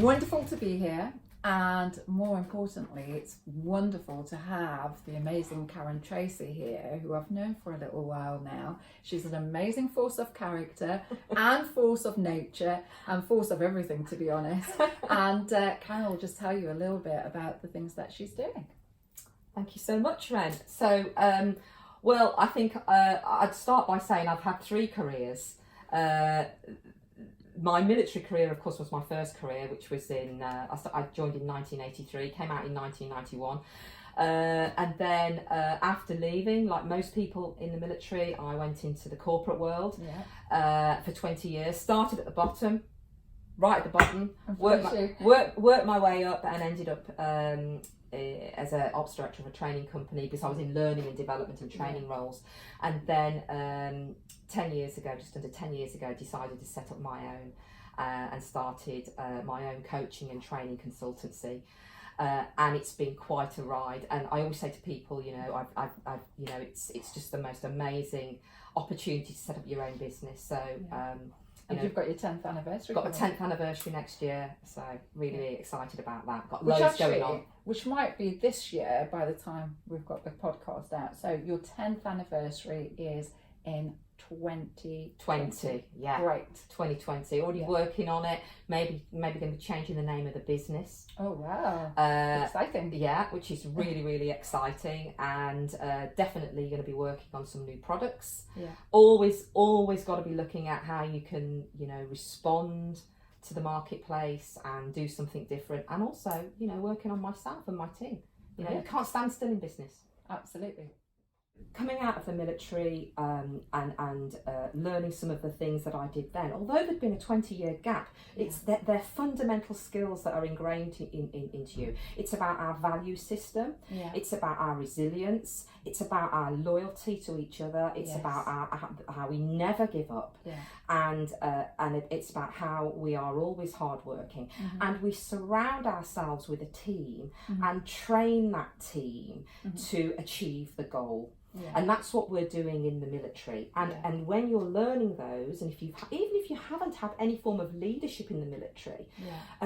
wonderful to be here, and more importantly, it's wonderful to have the amazing Karen Tracey here, who I've known for a little while now. She's an amazing force of character and force of nature and force of everything, to be honest. And Karen will just tell you a little bit about the things that she's doing. Thank you so much, Ren. So, well, I think I'd start by saying I've had 3 careers. My military career, of course, was my first career, which was I joined in 1983, came out in 1991. And then after leaving, like most people in the military, I went into the corporate world for 20 years. Started at the bottom, right at the bottom, worked my way up and ended up as an ops director of a training company because I was in learning and development and training roles. And then 10 years ago, just under 10 years ago, decided to set up my own and started my own coaching and training consultancy. And it's been quite a ride. And I always say to people, it's just the most amazing opportunity to set up your own business. So, and you've got your 10th anniversary. Got a 10th anniversary next year, so really excited about that. Got loads going on. Which might be this year by the time we've got the podcast out. So your 10th anniversary is in 2020. Yeah. Great. 2020. Already working on it. Maybe going to be changing the name of the business. Oh wow. Exciting. Yeah, which is really exciting, and definitely going to be working on some new products. Yeah. Always got to be looking at how you can, respond to the marketplace and do something different, and also, working on myself and my team. You can't stand still in business. Absolutely. Coming out of the military and learning some of the things that I did then, although there'd been a 20-year gap, it's they're fundamental skills that are ingrained into you. It's about our value system. Yeah. It's about our resilience. It's about our loyalty to each other. It's about how we never give up. Yeah. And it's about how we are always hardworking. Mm-hmm. And we surround ourselves with a team and train that team to achieve the goal. Yeah. And that's what we're doing in the military. And when you're learning those, and even if you haven't had any form of leadership in the military,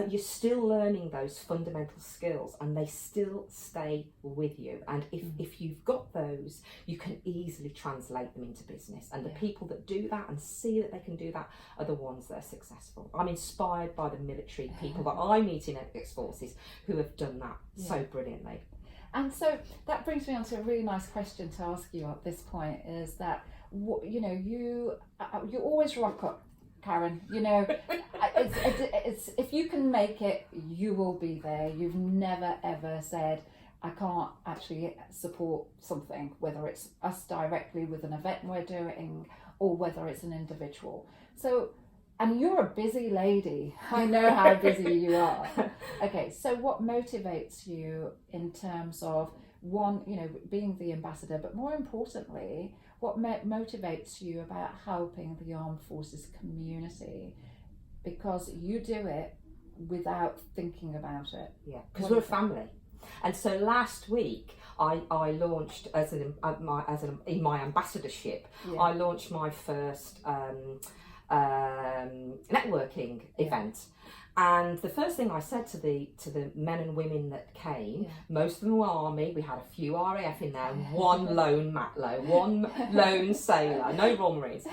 you're still learning those fundamental skills, and they still stay with you. And if you've got those, you can easily translate them into business. And the people that do that and see that they can do that are the ones that are successful. I'm inspired by the military people that I meet in ex-forces who have done that so brilliantly. And so that brings me on to a really nice question to ask you at this point, is that, you always rock up, Karen. It's if you can make it, you will be there. You've never ever said, I can't actually support something, whether it's us directly with an event we're doing or whether it's an individual. So, and you're a busy lady. I know how busy you are. Okay, so what motivates you in terms of, one, being the ambassador, but more importantly, what motivates you about helping the armed forces community? Because you do it without thinking about it. Yeah, because we're a family. And so last week I launched in my ambassadorship. Yeah. I launched my first networking event, and the first thing I said to the men and women that came, most of them were Army. We had a few RAF in there, one lone Matlow, one lone sailor, no Royal Marines.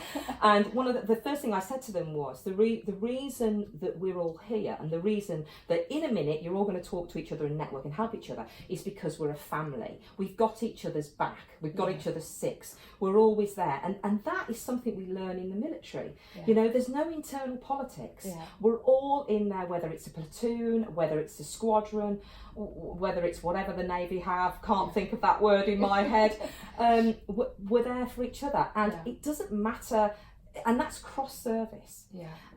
And one of the first thing I said to them was the reason that we're all here, and the reason that in a minute you're all going to talk to each other and network and help each other, is because we're a family. We've got each other's back. We've got each other's six. We're always there, and that is something we learn in the military. There's no internal politics. We're all in there, whether it's a platoon, whether it's a squadron, whether it's whatever the Navy have, can't think of that word in my head. We're there for each other, and it doesn't matter, and that's cross service.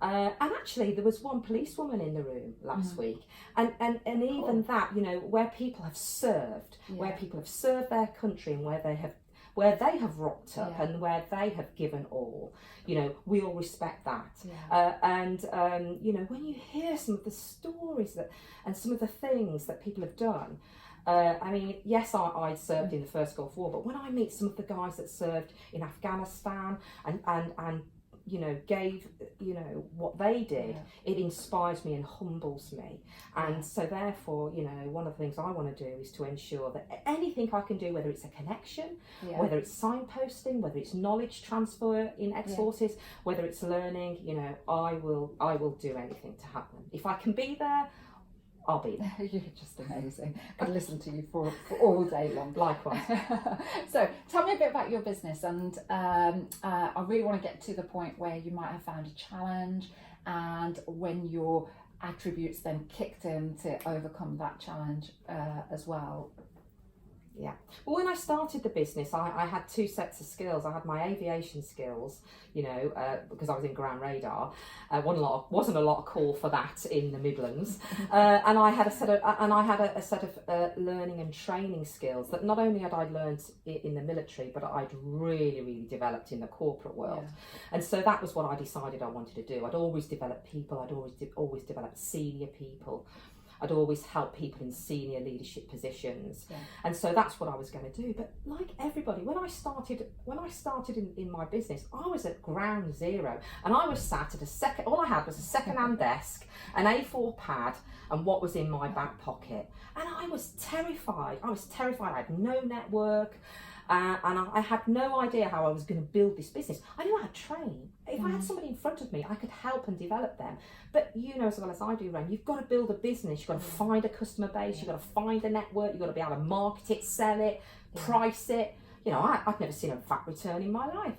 And actually there was one policewoman in the room last week, and even that, where people have served, where people have served their country, and where they have rocked up and where they have given all, we all respect that. And when you hear some of the stories and some of the things that people have done, yes, I served in the first Gulf War, but when I meet some of the guys that served in Afghanistan and gave, what they did, it inspires me and humbles me. And so therefore, one of the things I want to do is to ensure that anything I can do, whether it's a connection, whether it's signposting, whether it's knowledge transfer in X-Forces, whether it's learning, I will do anything to happen. If I can be there, I'll be there. You're just amazing. I could listen to you for all day long. Likewise. So tell me a bit about your business, and I really want to get to the point where you might have found a challenge and when your attributes then kicked in to overcome that challenge as well. Yeah. Well, when I started the business, I had two sets of skills. I had my aviation skills, because I was in ground radar. Wasn't a lot of call for that in the Midlands, and I had a set of learning and training skills that not only had I learned in the military, but I'd really developed in the corporate world. And so that was what I decided I wanted to do. I'd always developed people. I'd always developed senior people. I'd always help people in senior leadership positions, and so that's what I was going to do. But like everybody, when I started in my business, I was at ground zero, and I was sat at all I had was a second-hand desk, an A4 pad, and what was in my back pocket, and I was terrified. I had no network. And I had no idea how I was going to build this business. I knew how to train. If I had somebody in front of me, I could help and develop them. But as well as I do, Ren, you've got to build a business. You've got to find a customer base. You've got to find a network. You've got to be able to market it, sell it, price it. I've never seen a VAT return in my life.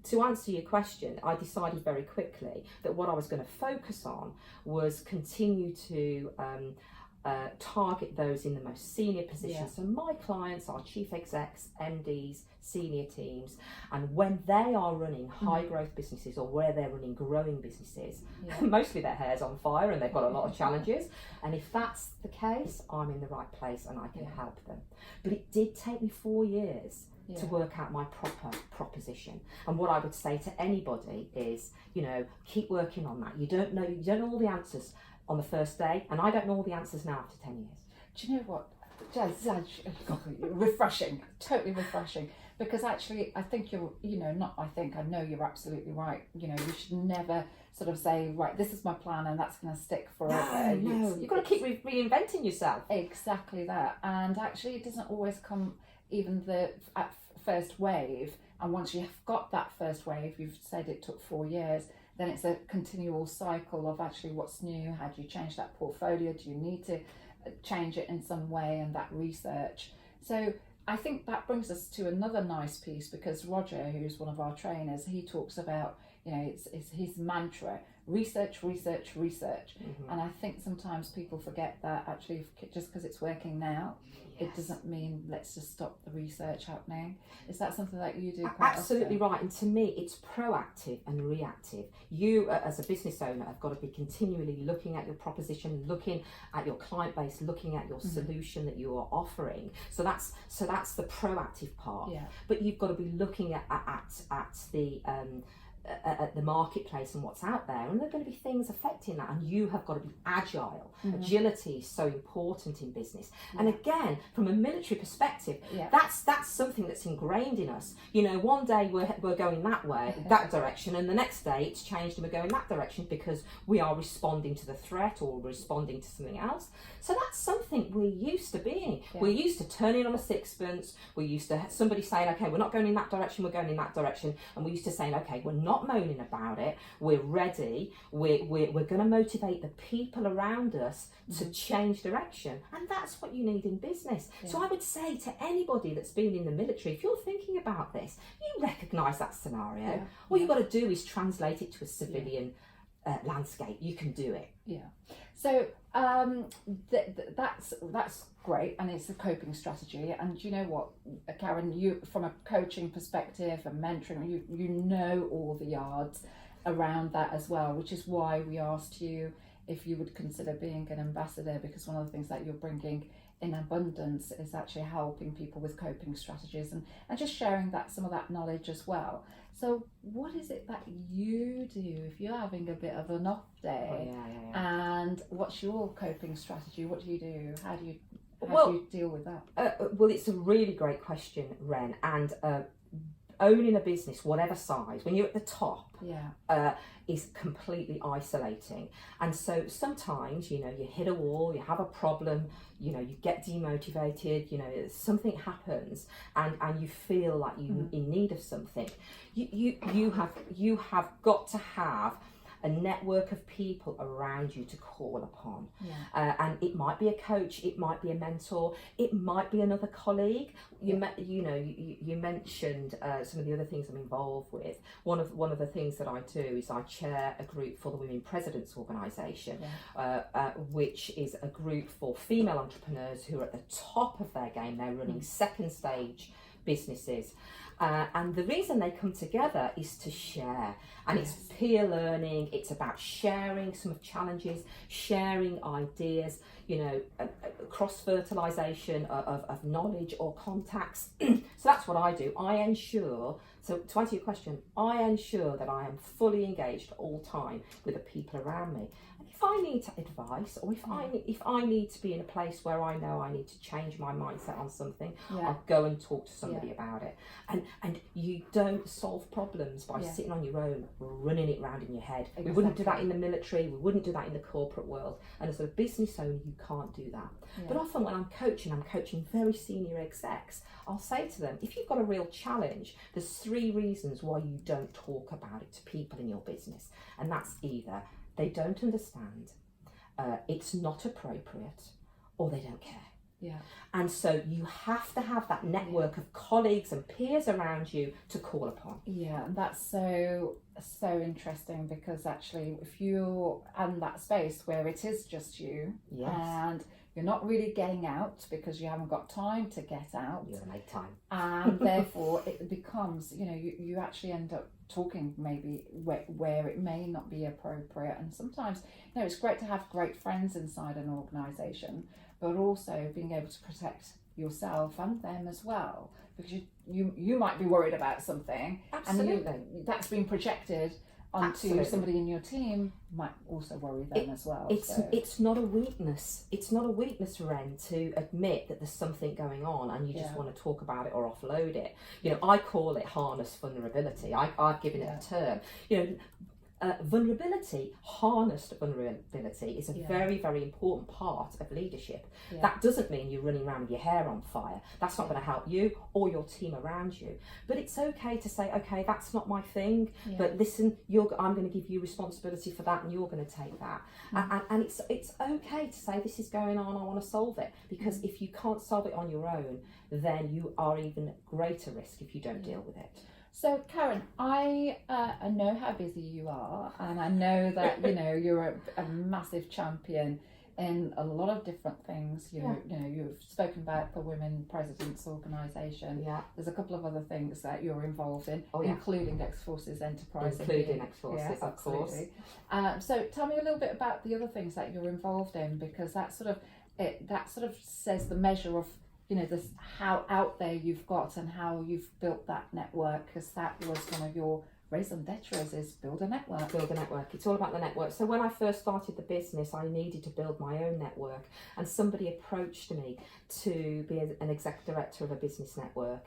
To answer your question, I decided very quickly that what I was going to focus on was continue to target those in the most senior positions. So my clients are chief execs, MDs, senior teams, and when they are running high growth businesses or where they're running growing businesses, mostly their hair's on fire and they've got a lot of challenges. And if that's the case, I'm in the right place and I can help them. But it did take me 4 years to work out my proper proposition. And what I would say to anybody is, keep working on that. You don't know all the answers on the first day, and I don't know all the answers now after 10 years. Do you know what? Refreshing, totally refreshing. Because actually, I think I know you're absolutely right. You should never sort of say, right, this is my plan and that's going to stick forever. No. You've got to keep reinventing yourself. Exactly that. And actually, it doesn't always come even at first wave. And once you've got that first wave, you've said it took 4 years, then it's a continual cycle of actually what's new, how do you change that portfolio, do you need to change it in some way, and that research. So I think that brings us to another nice piece, because Roger, who's one of our trainers, he talks about, it's his mantra, research. And I think sometimes people forget that actually just because it's working now, it doesn't mean let's just stop the research happening. Is that something that you do quite Absolutely often? right. And to me, it's proactive and reactive. You, as a business owner, have got to be continually looking at your proposition, looking at your client base, looking at your solution that you are offering. So that's the proactive part. Yeah. But you've got to be looking at the marketplace and what's out there, and there are going to be things affecting that, and you have got to be agile. Agility is so important in business. And again, from a military perspective, that's something that's ingrained in us. One day we're going that direction, and the next day it's changed and we're going that direction because we are responding to the threat or responding to something else. So that's something we're used to being. We're used to turning on a sixpence. We're used to somebody saying, okay, we're not going in that direction, we're going in that direction. And we're used to saying, okay, we're not moaning about it, we're ready, we're going to motivate the people around us to change direction. And that's what you need in business. So I would say to anybody that's been in the military, if you're thinking about this, you recognise that scenario. All you've got to do is translate it to a civilian landscape. You can do it. So that's great, and it's a coping strategy. And you know what, Karen, you, from a coaching perspective and mentoring, you know all the yards around that as well, which is why we asked you if you would consider being an ambassador, because one of the things that you're bringing in abundance is actually helping people with coping strategies and just sharing some of that knowledge as well. So what is it that you do if you're having a bit of an off day? And what's your coping strategy? What do you do? How do you deal with that? Well, it's a really great question, Ren, and owning a business, whatever size, when you're at the top, Yeah. is completely isolating. And so sometimes, you hit a wall, you have a problem, you get demotivated, something happens, and you feel like you're in need of something. You have got to have a network of people around you to call upon. And it might be a coach, it might be a mentor, it might be another colleague. You mentioned some of the other things I'm involved with. One of the things that I do is I chair a group for the Women Presidents Organisation, which is a group for female entrepreneurs who are at the top of their game. They're running second stage businesses. And the reason they come together is to share, and it's peer learning. It's about sharing some of challenges, sharing ideas, cross-fertilisation of knowledge or contacts. So that's what I do. I ensure, so to answer your question, I ensure that I am fully engaged all the time with the people around me. And if I need advice, or if I need to be in a place where I know I need to change my mindset on something, I'll go and talk to somebody about it. And you don't solve problems by sitting on your own, running it round in your head. Exactly. We wouldn't do that in the military, we wouldn't do that in the corporate world. And as a business owner, you can't do that. But often when I'm coaching very senior execs, I'll say to them, if you've got a real challenge, there's 3 reasons why you don't talk about it to people in your business. And that's either they don't understand, it's not appropriate, or they don't care. And so you have to have that network of colleagues and peers around you to call upon. And that's so interesting, because actually if you're in that space where it is just you, and you're not really getting out because you haven't got time to get out, you make time, and therefore it becomes, you actually end up talking maybe where it may not be appropriate. And sometimes, it's great to have great friends inside an organisation, but also being able to protect yourself and them as well, because you might be worried about something. Absolutely. And that's been projected onto somebody in your team, might also worry them as well. It's not a weakness. It's not a weakness, Ren, to admit that there's something going on and you just want to talk about it or offload it. I call it harness vulnerability. I've given it a term. Vulnerability, harnessed vulnerability, is a very, very important part of leadership. That doesn't mean you're running around with your hair on fire. That's not going to help you or your team around you. But it's okay to say, okay, that's not my thing, but listen, I'm going to give you responsibility for that, and you're going to take that. And it's okay to say, this is going on, I want to solve it. Because if you can't solve it on your own, then you are even greater risk if you don't deal with it. So Karen, I know how busy you are, and I know that you're a massive champion in a lot of different things. You've spoken about the Women Presidents Organisation. There's a couple of other things that you're involved in, including Ex-Forces Enterprise. Including Ex-Forces, of course. So tell me a little bit about the other things that you're involved in, because that sort of says the measure of this, how out there you've got and how you've built that network, because that was one of your raison d'etres, is build a network. Build a network. It's all about the network. So when I first started the business, I needed to build my own network, and somebody approached me to be an exec director of a business network,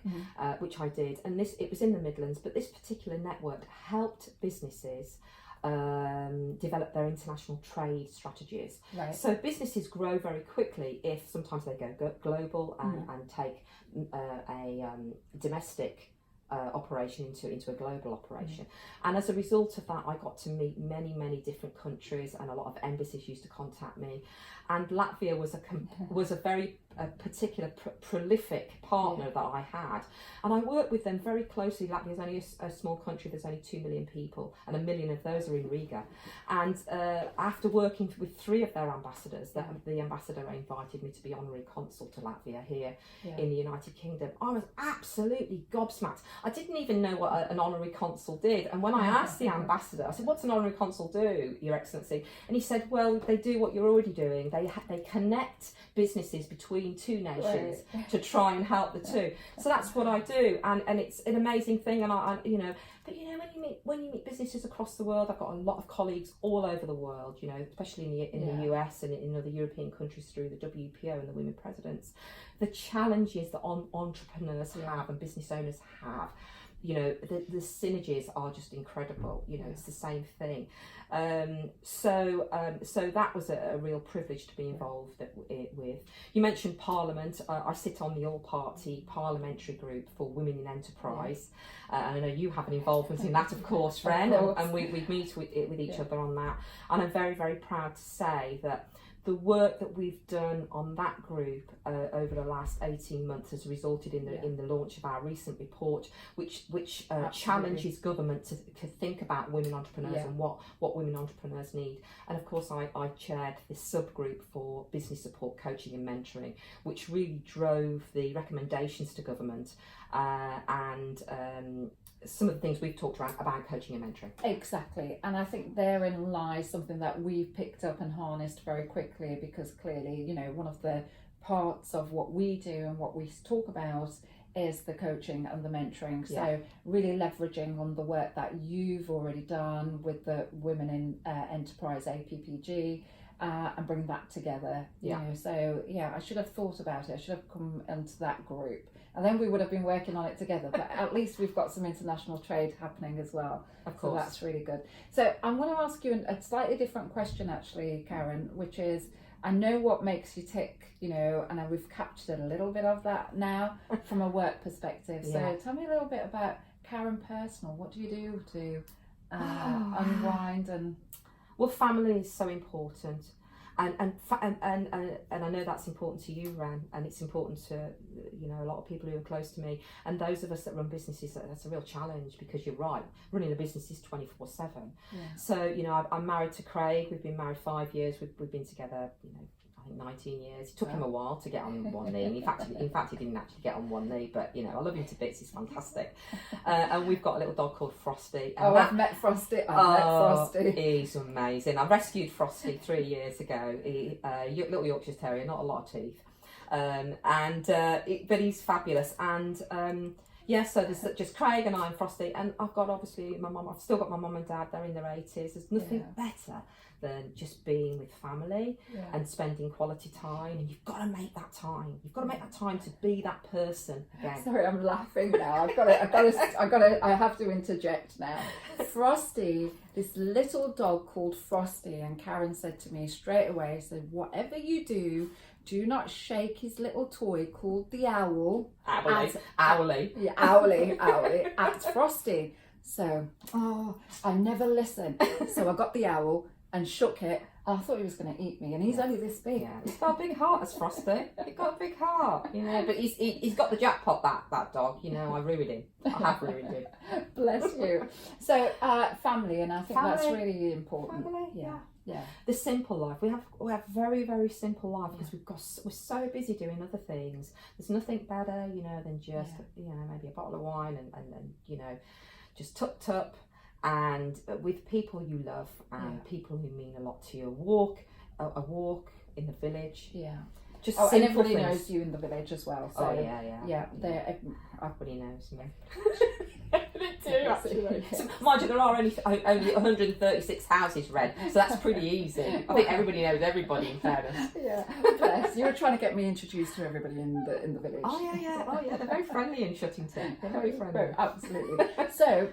which I did. And it was in the Midlands, but this particular network helped businesses develop their international trade strategies. So businesses grow very quickly if sometimes they go global and take a domestic operation into a global operation. And as a result of that, I got to meet many different countries, and a lot of embassies used to contact me. And Latvia was a very particular prolific partner that I had, and I worked with them very closely. Latvia is only a small country. There's only 2 million people, and 1 million of those are in Riga. And after working with 3 of their ambassadors, the ambassador invited me to be Honorary Consul to Latvia here in the United Kingdom. I was absolutely gobsmacked. I didn't even know what an Honorary Consul did, and when I asked the ambassador, I said, "What's an Honorary Consul do, Your Excellency?" And he said, "Well, they do what you're already doing. They connect businesses between 2 nations to try and help the 2. So that's what I do, and it's an amazing thing. And but when you meet businesses across the world, I've got a lot of colleagues all over the world, especially in the US and in other European countries through the WPO and the Women Presidents. The challenges that entrepreneurs have and business owners have you know, the synergies are just incredible. You know, it's the same thing. So that was a real privilege to be involved with. You mentioned Parliament. I sit on the all-party parliamentary group for Women in Enterprise. And I know you have an involvement in that, of course, Ren, and we meet with each other on that. And I'm very, very proud to say that the work that we've done on that group over the last 18 months has resulted in the launch of our recent report, which challenges government to think about women entrepreneurs and what women entrepreneurs need. And of course, I chaired this subgroup for business support, coaching and mentoring, which really drove the recommendations to government and some of the things we've talked about coaching and mentoring. Exactly, and I think therein lies something that we've picked up and harnessed very quickly, because clearly, you know, one of the parts of what we do and what we talk about is the coaching and the mentoring. So really leveraging on the work that you've already done with the Women in Enterprise APPG and bring that together. You know, so I should have thought about it. I should have come into that group. And then we would have been working on it together. But at least we've got some international trade happening as well. Of course. So that's really good. So I'm going to ask you a slightly different question, actually, Karen, which is, I know what makes you tick, you know, and we've captured a little bit of that now from a work perspective. So tell me a little bit about Karen personal. What do you do to unwind and... Well, family is so important. And I know that's important to you, Ran, and it's important to, you know, a lot of people who are close to me, and those of us that run businesses. That's a real challenge, because you're right, running a business is 24/7. So, you know, I'm married to Craig. We've been married 5 years. We've been together, you know, I think 19 years. It took him a while to get on one knee. In fact, he didn't actually get on one knee, but, you know, I love him to bits. He's fantastic. And we've got a little dog called Frosty. And I've met Frosty. He's amazing. I rescued Frosty 3 years ago. Little Yorkshire Terrier, not a lot of teeth. But he's fabulous. And so there's just Craig and I and Frosty. And I've got, obviously, my mum. I've still got my mum and dad. They're in their 80s. There's nothing better than just being with family and spending quality time. And you've got to make that time. You've got to make that time to be that person again. Sorry, I'm laughing now. I have to interject now. Frosty, this little dog called Frosty, and Karen said to me straight away, said, whatever you do not shake his little toy called the owl. Owly. Yeah, owly, at Frosty. So, I never listened. So I got the owl and shook it. I thought he was going to eat me, and he's only this big. Yeah, he's got a big heart, as Frosty. He's got a big heart, you know. But he's got the jackpot. That dog, you know. I ruined him. I have ruined him. Bless you. So family, and I think that's really important. Family, yeah. The simple life. We have very, very simple life, because we're so busy doing other things. There's nothing better, you know, than just you know, maybe a bottle of wine and you know, just tucked up. And with people you love and people who mean a lot to you. A walk in the village. Yeah. Just and everybody things. Knows you in the village as well. So, everybody knows me. Mind you, there are only 136 houses, Red, so that's pretty easy. I think everybody knows everybody, in fairness. Yeah, bless. You were trying to get me introduced to everybody in the village. Oh yeah, they're very friendly in Shuttington. They're very friendly. Absolutely. So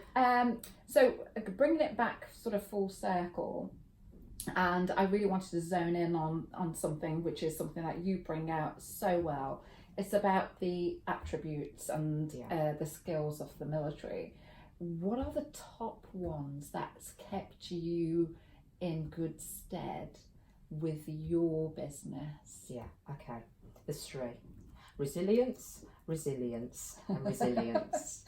bringing it back sort of full circle, and I really wanted to zone in on something which is something that you bring out so well. It's about the attributes and the skills of the military. What are the top ones that's kept you in good stead with your business? Yeah, okay. There's three. Resilience, and resilience.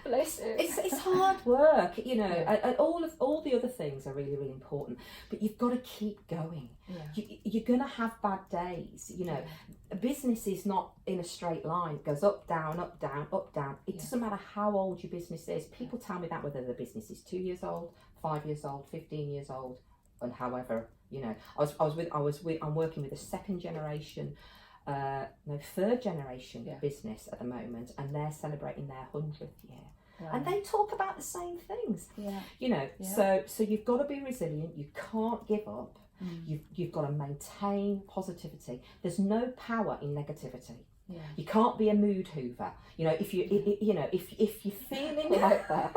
Bless you. It's hard work, you know, and all the other things are really, really important, but you've got to keep going. You're going to have bad days, you know. Business is not in a straight line. It goes up, down, up, down, up, down. It doesn't matter how old your business is. People tell me that whether the business is 2 years old, 5 years old, 15 years old, and however, you know. I'm working with a third generation business at the moment, and they're celebrating their 100th year. Wow. And they talk about the same things, you know. So you've got to be resilient. You can't give up. You've got to maintain positivity. There's no power in negativity. Yeah. You can't be a mood hoover. You know, if you're feeling like that.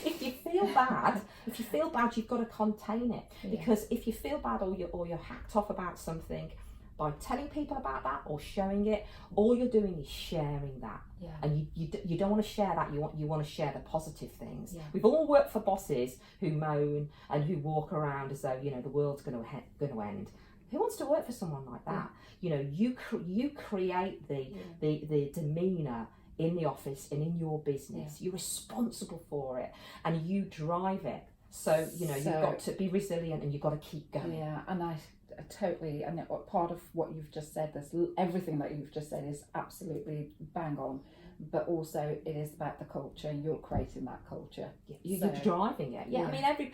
if you feel bad, you've got to contain it. Because if you feel bad or you're hacked off about something, by telling people about that or showing it, all you're doing is sharing that. Yeah. And you don't want to share that. You want to share the positive things. Yeah. We've all worked for bosses who moan and who walk around as though, you know, the world's going to end. Who wants to work for someone like that? You know, you create the demeanour in the office and in your business. You're responsible for it and you drive it. So, you know, you've got to be resilient and you've got to keep going. Yeah, and I totally, and part of what you've just said, everything that you've just said is absolutely bang on, but also it is about the culture, and you're creating that culture. You're driving it. I mean,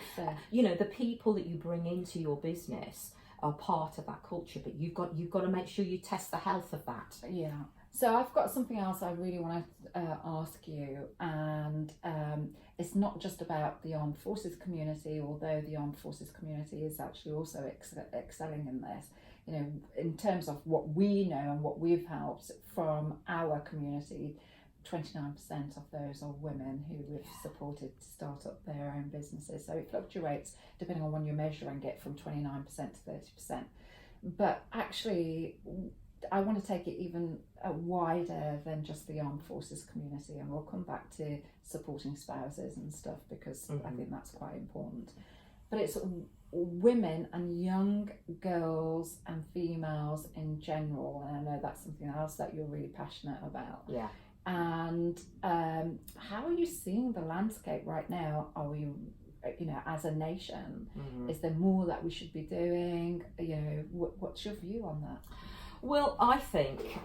you know, the people that you bring into your business are part of that culture, but you've got to make sure you test the health of that. Yeah. So I've got something else I really want to ask you, and it's not just about the armed forces community, although the armed forces community is actually also excelling in this. You know, in terms of what we know and what we've helped from our community, 29% of those are women who we've supported to start up their own businesses. So it fluctuates depending on when you're measuring it, from 29% to 30%. But actually, I want to take it even wider than just the armed forces community, and we'll come back to supporting spouses and stuff, because I think that's quite important. But it's women and young girls and females in general, and I know that's something else that you're really passionate about. Yeah. And how are you seeing the landscape right now? Are we, you know, as a nation, is there more that we should be doing? You know, what's your view on that? Well, I think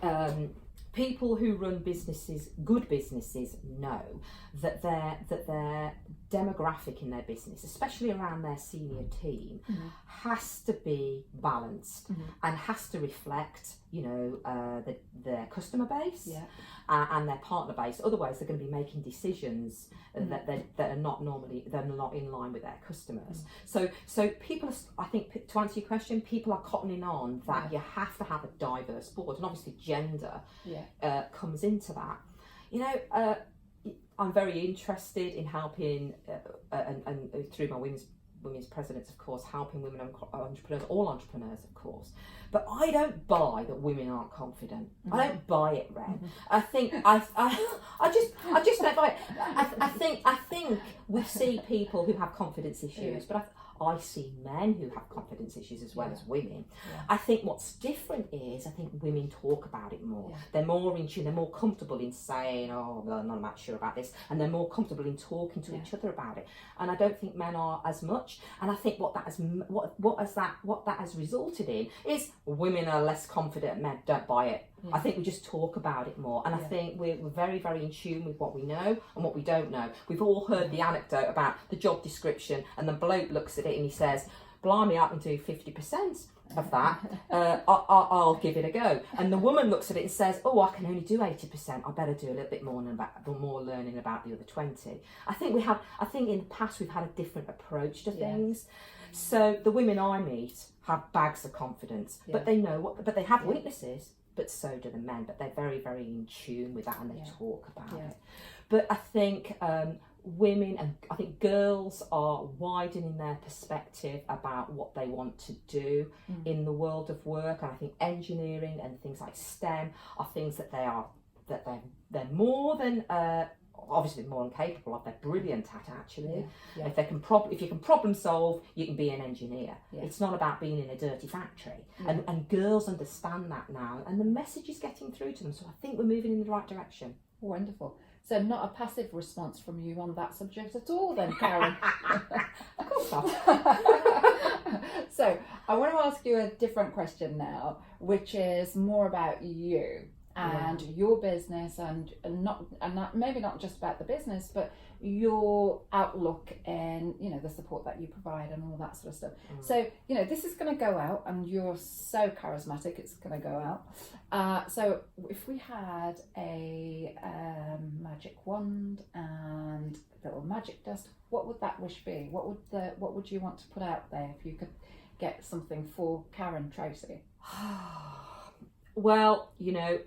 people who run businesses, good businesses, know that their demographic in their business, especially around their senior team, has to be balanced and has to reflect, you know, their customer base and their partner base. Otherwise, they're going to be making decisions that are not in line with their customers. So people, I think, to answer your question, people are cottoning on that you have to have a diverse board, and obviously gender comes into that. You know, I'm very interested in helping, and through my women's presidents, of course, helping women entrepreneurs, all entrepreneurs, of course. But I don't buy that women aren't confident. I don't buy it, Ren. I think I just don't buy it. I think we see people who have confidence issues, but I see men who have confidence issues as well as women. I think what's different is, I think women talk about it more. They're more in tune, they're more comfortable in saying, oh, well, I'm not much sure about this, and they're more comfortable in talking to each other about it. And I don't think men are as much. And I think what that has resulted in is women are less confident, men don't buy it. I think we just talk about it more, and I think we're very, very in tune with what we know and what we don't know. We've all heard the anecdote about the job description, and the bloke looks at it and he says, blimey, I can do 50% of that, I'll give it a go. And the woman looks at it and says, oh, I can only do 80%, I better do a little bit more learning about the other 20. I think in the past we've had a different approach to things. So the women I meet have bags of confidence, but they know but they have weaknesses. But so do the men, but they're very, very in tune with that, and they talk about it. But I think women and I think girls are widening their perspective about what they want to do in the world of work. And I think engineering and things like STEM are things that they're more than obviously more than capable of. They're brilliant at actually. If you can problem solve, you can be an engineer. It's not about being in a dirty factory. And girls understand that now, and the message is getting through to them. So I think we're moving in the right direction. Wonderful. So not a passive response from you on that subject at all then, Karen? Of course not. So I want to ask you a different question now, which is more about you and your business, and maybe not just about the business, but your outlook and, you know, the support that you provide and all that sort of stuff. So, you know, this is going to go out, and you're so charismatic, it's going to go out. So if we had a magic wand and a little magic dust, what would that wish be? What would you want to put out there if you could get something for Karen Tracey? Well, you know,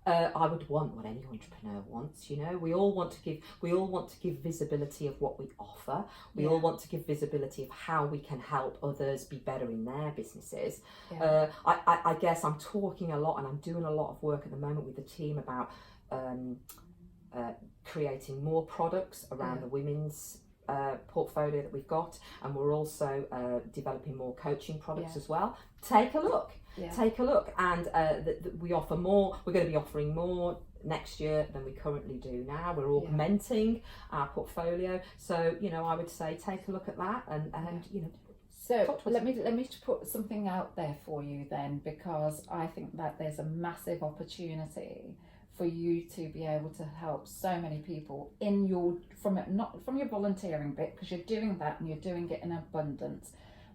I would want what any entrepreneur wants. You know, we all want to give visibility of what we offer. We all want to give visibility of how we can help others be better in their businesses. I guess I'm talking a lot, and I'm doing a lot of work at the moment with the team about creating more products around the women's portfolio that we've got, and we're also developing more coaching products as well. Take a look. Take a look, and we offer more. We're going to be offering more next year than we currently do now. We're augmenting our portfolio, so you know, I would say take a look at that, and you know. So let me put something out there for you then, because I think that there's a massive opportunity for you to be able to help so many people in your not from your volunteering bit, because you're doing that and you're doing it in abundance,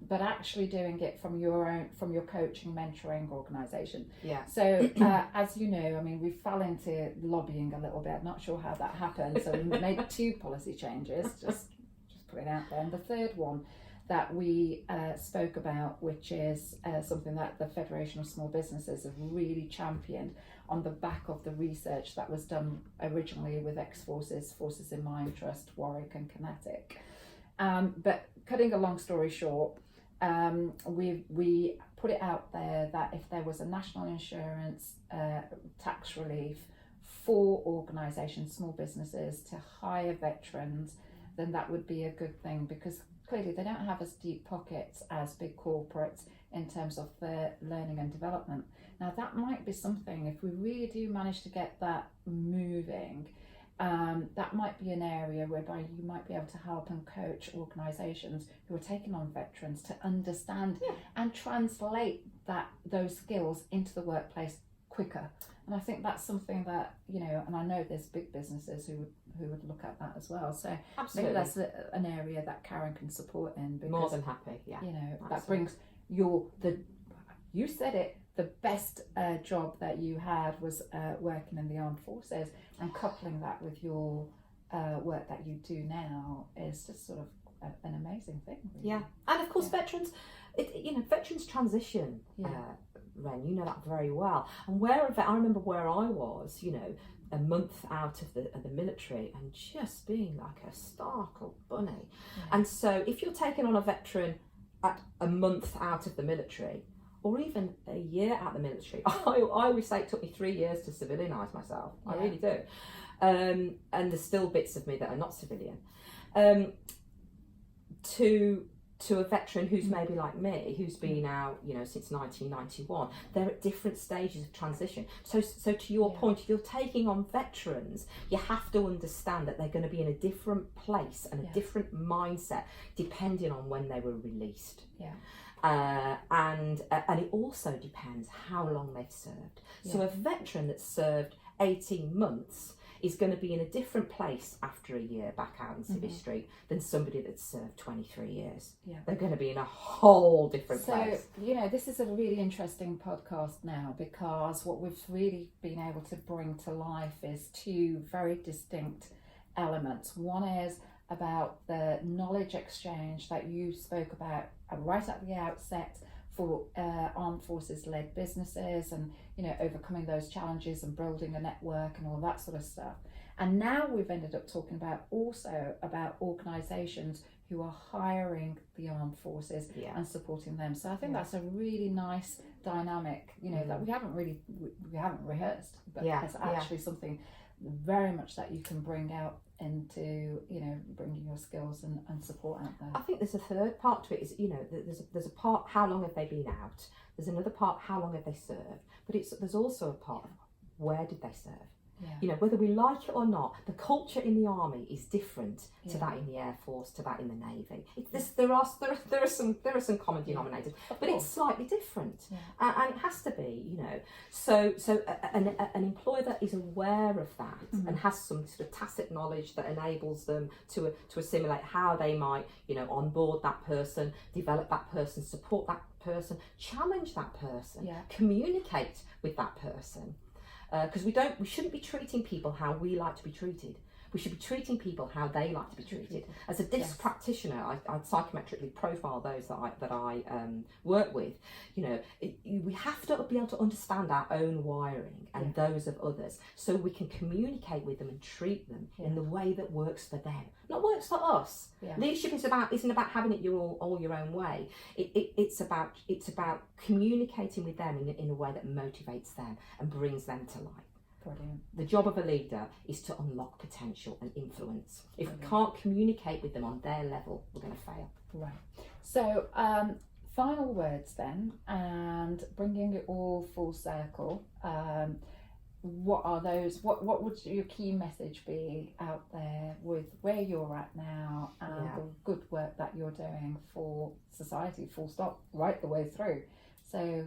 but actually doing it from your coaching, mentoring organisation. So as you know, I mean, we fell into lobbying a little bit. I'm not sure how that happened. So we made 2 policy changes, just put it out there. And the third one that we spoke about, which is something that the Federation of Small Businesses have really championed on the back of the research that was done originally with ex-forces, Forces in Mind Trust, Warwick and Kinetic. But cutting a long story short, we put it out there that if there was a national insurance tax relief for organisations, small businesses, to hire veterans, then that would be a good thing, because clearly they don't have as deep pockets as big corporates in terms of their learning and development. Now that might be something, if we really do manage to get that moving, that might be an area whereby you might be able to help and coach organisations who are taking on veterans to understand and translate those skills into the workplace quicker. And I think that's something that, you know, and I know there's big businesses who would look at that as well. So maybe that's an area that Karen can support in. Because, more than happy, you know, that brings you said it, the best job that you had was working in the armed forces, and coupling that with your work that you do now is just sort of an amazing thing. Really. Yeah, and of course veterans, veterans transition. Ren, you know that very well. And I remember where I was, you know, a month out of the military, and just being like a startled bunny. And so if you're taking on a veteran at a month out of the military, or even a year out of the military, I always say it took me 3 years to civilianise myself. I really do. And there's still bits of me that are not civilian. To a veteran who's maybe like me, who's been out, you know, since 1991, they're at different stages of transition. So to your point, if you're taking on veterans, you have to understand that they're going to be in a different place and a different mindset depending on when they were released. And it also depends how long they've served. So a veteran that's served 18 months is going to be in a different place after a year back out in Civvy Street than somebody that's served 23 years. They're going to be in a whole different place. So, you know, this is a really interesting podcast now, because what we've really been able to bring to life is 2 very distinct elements. One is about the knowledge exchange that you spoke about right at the outset for armed forces led businesses, and you know, overcoming those challenges and building a network and all that sort of stuff. And now we've ended up talking about organisations who are hiring the armed forces and supporting them. So I think that's a really nice dynamic, you know, that we haven't rehearsed, but it's actually something very much that you can bring out into, you know, bringing your skills and support out there. I think there's a third part to it, is, you know, there's a part, how long have they been out? There's another part, how long have they served? But there's also a part, where did they serve? You know, whether we like it or not, the culture in the army is different to that in the Air Force, to that in the Navy. There are some common denominators, but it's slightly different, and it has to be, you know. So an employer that is aware of that and has some sort of tacit knowledge that enables them to assimilate how they might, you know, onboard that person, develop that person, support that person, challenge that person, communicate with that person. Because we shouldn't be treating people how we like to be treated. We should be treating people how they like to be treated. As a DISC practitioner, I psychometrically profile those that I work with. You know, we have to be able to understand our own wiring and those of others, so we can communicate with them and treat them in the way that works for them, not works for us. Leadership isn't about having it all your own way. It's about communicating with them in a way that motivates them and brings them to life. Brilliant. The job of a leader is to unlock potential and influence. If we can't communicate with them on their level, we're going to fail. Right. So, final words then, and bringing it all full circle. What are those? What would your key message be out there with where you're at now and the good work that you're doing for society? Full stop. Right the way through. So,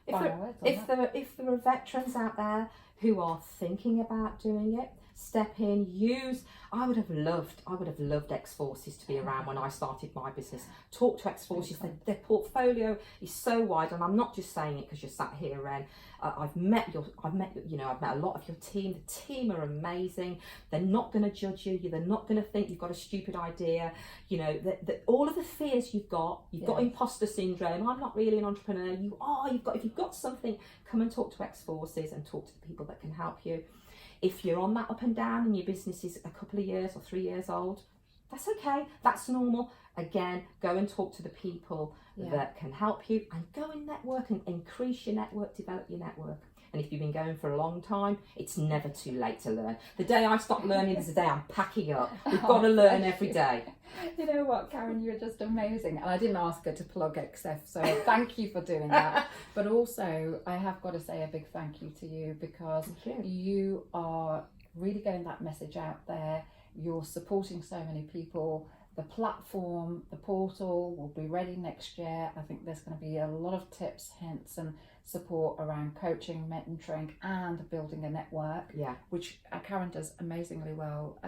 if there are veterans out there who are thinking about doing it, step in, use. I would have loved ex-forces to be around when I started my business. Talk to ex-forces. Their portfolio is so wide, and I'm not just saying it because you're sat here, Ren. I've met a lot of your team. The team are amazing. They're not going to judge you. They're not going to think you've got a stupid idea. You know, all of the fears you've got imposter syndrome. I'm not really an entrepreneur. You are. If you've got something, come and talk to ex-forces and talk to the people that can help you. If you're on that up and down and your business is a couple of years or 3 years old, that's okay. That's normal. Again, go and talk to the people that can help you, and go and network and increase your network, develop your network. And if you've been going for a long time, it's never too late to learn. The day I stop learning is the day I'm packing up. We've got to learn every day. You know what, Karen, you're just amazing. And I didn't ask her to plug XF, so thank you for doing that. But also, I have got to say a big thank you to you, because you are really getting that message out there. You're supporting so many people. The platform, the portal will be ready next year. I think there's going to be a lot of tips, hints and support around coaching, mentoring and building a network, which Karen does amazingly well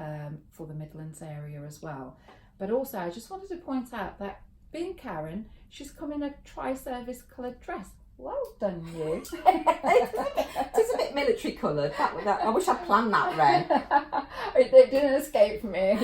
for the Midlands area as well. But also I just wanted to point out that being Karen, she's come in a tri-service coloured dress. Well done, you. It's a bit military coloured. I wish I'd planned that, Ren. It didn't escape me.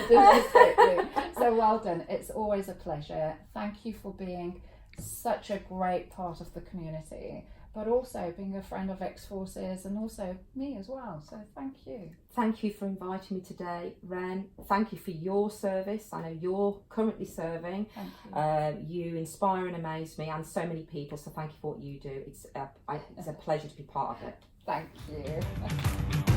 So well done. It's always a pleasure. Thank you for being such a great part of the community, but also being a friend of ex-forces and also me as well. So thank you. Thank you for inviting me today, Ren. Thank you for your service. I know you're currently serving. Thank you. You inspire and amaze me and so many people. So thank you for what you do. It's a pleasure to be part of it. Thank you.